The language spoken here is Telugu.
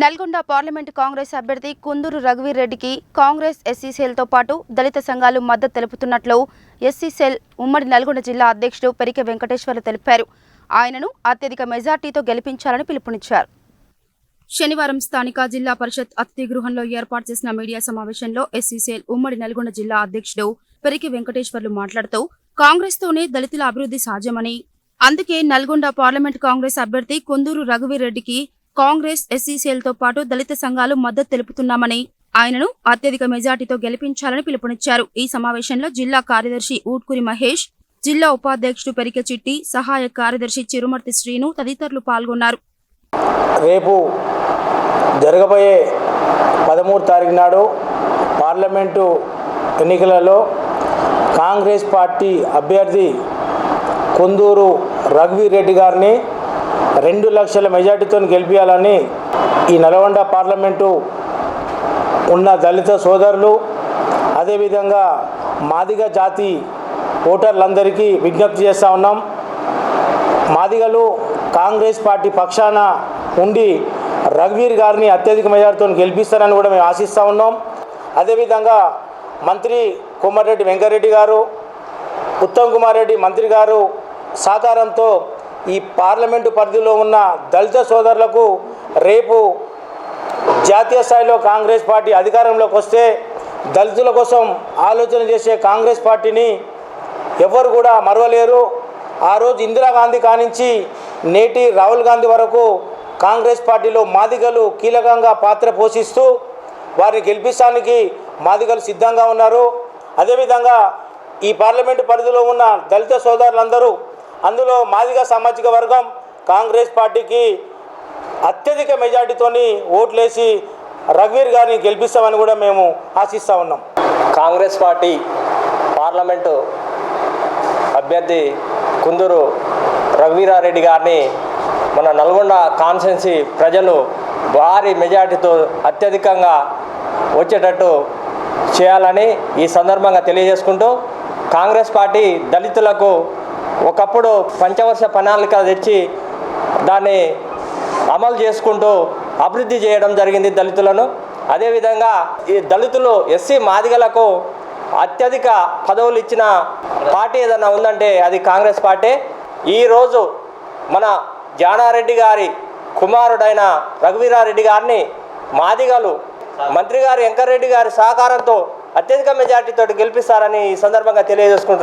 నల్గొండ పార్లమెంట్ కాంగ్రెస్ అభ్యర్థి కుందూరు రఘువీర్ రెడ్డికి కాంగ్రెస్ ఎస్సీ సెల్తో పాటు దళిత సంఘాలు మద్దతు తెలుపుతున్నట్లు ఎస్సీ సెల్ ఉమ్మడి నల్గొండ జిల్లా అధ్యక్షుడు పెరికె వెంకటేశ్వర్లు తెలిపారు. ఆయనను అత్యధిక మెజార్టీతో గెలిపించాలని పిలుపునిచ్చారు. శనివారం స్థానిక జిల్లా పరిషత్ అతిథి గృహంలో ఏర్పాటు చేసిన మీడియా సమావేశంలో ఎస్సీ సెల్ ఉమ్మడి నల్గొండ జిల్లా అధ్యక్షుడు పెరికె వెంకటేశ్వర్లు మాట్లాడుతూ కాంగ్రెస్తోనే దళితుల అభివృద్ధి సాధ్యమని, అందుకే నల్గొండ పార్లమెంట్ కాంగ్రెస్ అభ్యర్థి కుందూరు రఘువీర్ రెడ్డికి కాంగ్రెస్ ఎస్సీ సెల్తో పాటు దళిత సంఘాలు మద్దతు తెలుపుతున్నామని, ఆయనను అత్యధిక మెజార్టీతో గెలిపించాలని పిలుపునిచ్చారు. ఈ సమావేశంలో జిల్లా కార్యదర్శి ఊట్కూరి మహేష్, జిల్లా ఉపాధ్యక్షుడు పెరికె చిట్టి, సహాయ కార్యదర్శి చిరుమర్తి శ్రీను తదితరులు పాల్గొన్నారు. రేపు జరగబోయే 13 తారీఖు నాడు పార్లమెంటు ఎన్నికలలో కాంగ్రెస్ పార్టీ అభ్యర్థి కుందూరు రఘువీర్ రెడ్డి గారిని 2 లక్షల మెజార్టీతో గెలిపించాలని ఈ నల్గొండ పార్లమెంటు ఉన్న దళిత సోదరులు, అదేవిధంగా మాదిగ జాతి ఓటర్లందరికీ విజ్ఞప్తి చేస్తూ ఉన్నాం. మాదిగలు కాంగ్రెస్ పార్టీ పక్షాన ఉండి రఘువీర్ గారిని అత్యధిక మెజార్టీతో గెలిపిస్తారని కూడా మేము ఆశిస్తూ ఉన్నాం. అదేవిధంగా మంత్రి కోమటిరెడ్డి వెంకరెడ్డి గారు, ఉత్తమ్ కుమార్ రెడ్డి మంత్రి గారు సహకారంతో ఈ పార్లమెంటు పరిధిలో ఉన్న దళిత సోదరులకు రేపు జాతీయ స్థాయిలో కాంగ్రెస్ పార్టీ అధికారంలోకి వస్తే దళితుల కోసం ఆలోచన చేసే కాంగ్రెస్ పార్టీని ఎవరు కూడా మరవలేరు. ఆ రోజు ఇందిరాగాంధీ కానించి నేటి రాహుల్ గాంధీ వరకు కాంగ్రెస్ పార్టీలో మాదిగలు కీలకంగా పాత్ర పోషిస్తూ వారిని గెలిపించడానికి మాదిగలు సిద్ధంగా ఉన్నారు. అదేవిధంగా ఈ పార్లమెంటు పరిధిలో ఉన్న దళిత సోదరులందరూ, అందులో మాదిగ సామాజిక వర్గం కాంగ్రెస్ పార్టీకి అత్యధిక మెజార్టీతోని ఓట్లేసి రఘువీర్ గారిని గెలిపిస్తామని కూడా మేము ఆశిస్తూ ఉన్నాం. కాంగ్రెస్ పార్టీ పార్లమెంటు అభ్యర్థి కుందూరు రఘువీరారెడ్డి గారిని మన నల్గొండ కాన్స్టిట్యున్సీ ప్రజలు భారీ మెజార్టీతో అత్యధికంగా వచ్చేటట్టు చేయాలని ఈ సందర్భంగా తెలియజేసుకుంటూ, కాంగ్రెస్ పార్టీ దళితులకు ఒకప్పుడు పంచవర్ష ప్రణాళిక తెచ్చి దాన్ని అమలు చేసుకుంటూ అభివృద్ధి చేయడం జరిగింది దళితులను. అదేవిధంగా ఈ దళితులు ఎస్సీ మాదిగలకు అత్యధిక పదవులు ఇచ్చిన పార్టీ ఏదైనా ఉందంటే అది కాంగ్రెస్ పార్టీ. ఈరోజు మన జానారెడ్డి గారి కుమారుడైన రఘువీరారెడ్డి గారిని మాదిగలు మంత్రి గారు వెంకరెడ్డి గారి సహకారంతో అత్యధిక మెజార్టీతో గెలిపిస్తారని ఈ సందర్భంగా తెలియజేసుకుంటున్నారు.